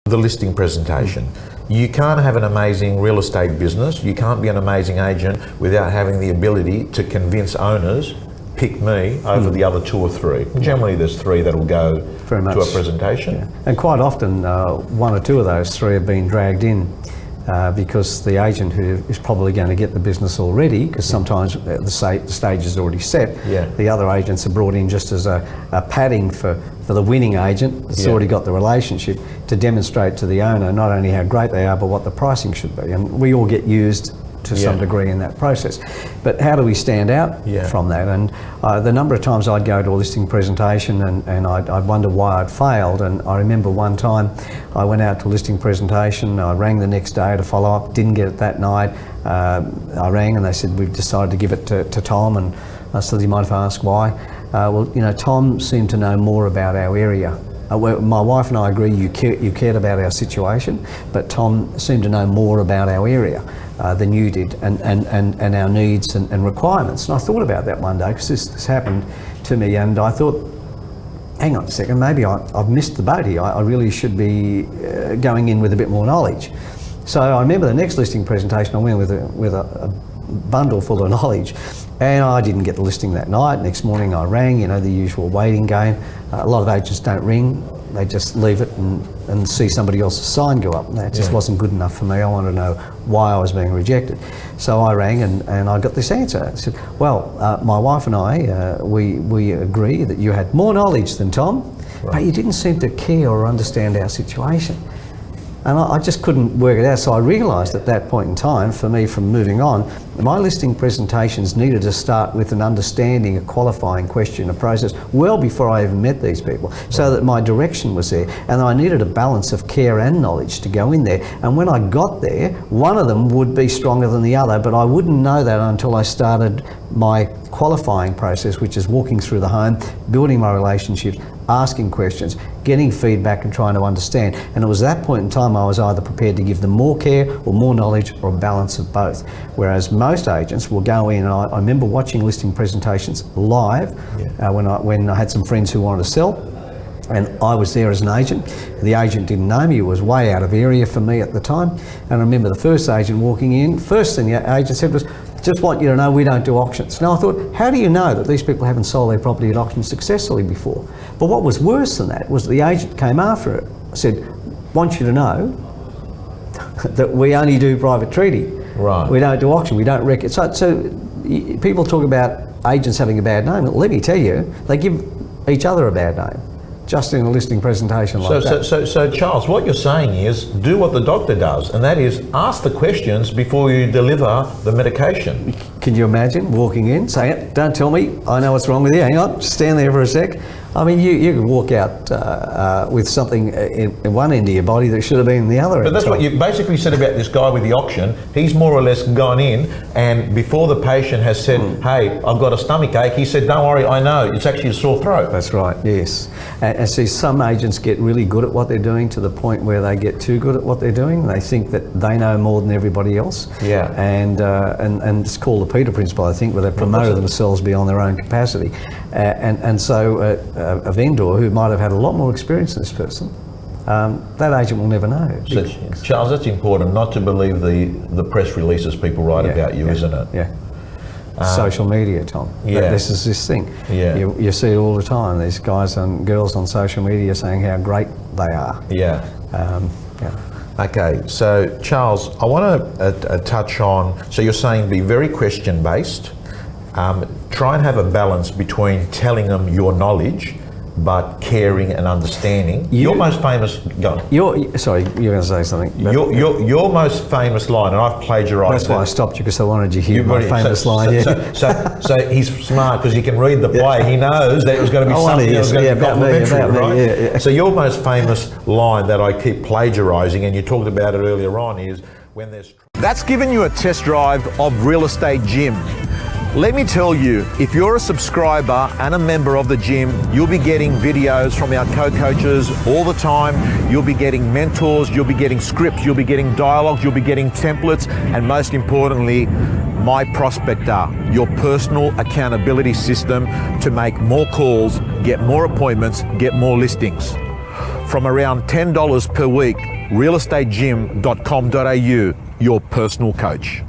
The listing presentation. You can't have an amazing real estate business, you can't be an amazing agent without having the ability to convince owners, pick me over the other two or three. Generally there's three that'll go Very much. to a presentation. Yeah. And quite often one or two of those three have been dragged in because the agent who is probably going to get the business already, because sometimes the stage is already set, the other agents are brought in just as a padding for the winning agent that's already got the relationship to demonstrate to the owner not only how great they are but what the pricing should be. And we all get used to some degree in that process. But how do we stand out from that? And the number of times I'd go to a listing presentation and I'd wonder why I'd failed. And I remember one time I went out to a listing presentation, I rang the next day to follow up, didn't get it that night. I rang and they said, we've decided to give it to Tom. And I said, do you mind if I ask why? Well, you know, Tom seemed to know more about our area. My wife and I agree you cared about our situation, but Tom seemed to know more about our area than you did, and our needs and requirements. And I thought about that one day because this happened to me, and I thought, hang on a second, maybe I've missed the boat here. I really should be going in with a bit more knowledge. So I remember the next listing presentation I went with a bundle full of knowledge, and I didn't get the listing that night. Next morning I rang, you know, the usual waiting game. A lot of agents don't ring, they just leave it and see somebody else's sign go up. And that just wasn't good enough for me. I wanted to know why I was being rejected. So I rang and I got this answer. I said, well, my wife and I, we agree that you had more knowledge than Tom, but you didn't seem to care or understand our situation. And I just couldn't work it out. So I realised at that point in time, for me, from moving on, my listing presentations needed to start with an understanding, a qualifying question, a process, well before I even met these people, so that my direction was there. And I needed a balance of care and knowledge to go in there. And when I got there, one of them would be stronger than the other, but I wouldn't know that until I started my qualifying process, which is walking through the home, building my relationships, asking questions, getting feedback and trying to understand. And it was that point in time I was either prepared to give them more care or more knowledge or a balance of both. Whereas most agents will go in, and I remember watching listing presentations live when I had some friends who wanted to sell, and I was there as an agent. The agent didn't know me, he was way out of area for me at the time. And I remember the first agent walking in, first thing the agent said was, just want you to know we don't do auctions. Now I thought, how do you know that these people haven't sold their property at auction successfully before? But what was worse than that was the agent came after it, said, want you to know that we only do private treaty. Right. We don't do auction, we don't record. So people talk about agents having a bad name. Let me tell you, they give each other a bad name, just in a listing presentation like that. So Charles, what you're saying is do what the doctor does, and that is ask the questions before you deliver the medication. Can you imagine walking in, saying, don't tell me, I know what's wrong with you, hang on, just stand there for a sec. I mean, you could walk out with something in one end of your body that should have been in the other end. But that's what you basically said about this guy with the auction. He's more or less gone in, and before the patient has said, hey, I've got a stomach ache, he said, don't worry, I know, it's actually a sore throat. That's right, yes. And see, some agents get really good at what they're doing to the point where they get too good at what they're doing. They think that they know more than everybody else. Yeah. And it's called the Peter Principle, I think, where they promote themselves beyond their own capacity. And so a vendor who might have had a lot more experience than this person, that agent will never know. So, Charles, that's important, not to believe the press releases people write about you, isn't it? Yeah. Social media, Tom. Yeah. This is this thing. Yeah. You see it all the time. These guys and girls on social media saying how great they are. Yeah. Yeah. Okay, so Charles, I want to touch on, so you're saying be very question-based, try and have a balance between telling them your knowledge but caring and understanding. Your most famous, go on. Sorry, you're going to say something. Your most famous line, and I've plagiarised That's why I stopped you, because I wanted you to hear my famous line. So he's smart because he can read the play. He knows that it was going to be something that was going to be complimentary, right? Yeah. So your most famous line that I keep plagiarising, and you talked about it earlier on, is when there's... That's given you a test drive of Real Estate Gym. Let me tell you, if you're a subscriber and a member of the gym, you'll be getting videos from our co-coaches all the time. You'll be getting mentors, you'll be getting scripts, you'll be getting dialogues, you'll be getting templates, and most importantly, My Prospector, your personal accountability system to make more calls, get more appointments, get more listings. From around $10 per week, realestategym.com.au, your personal coach.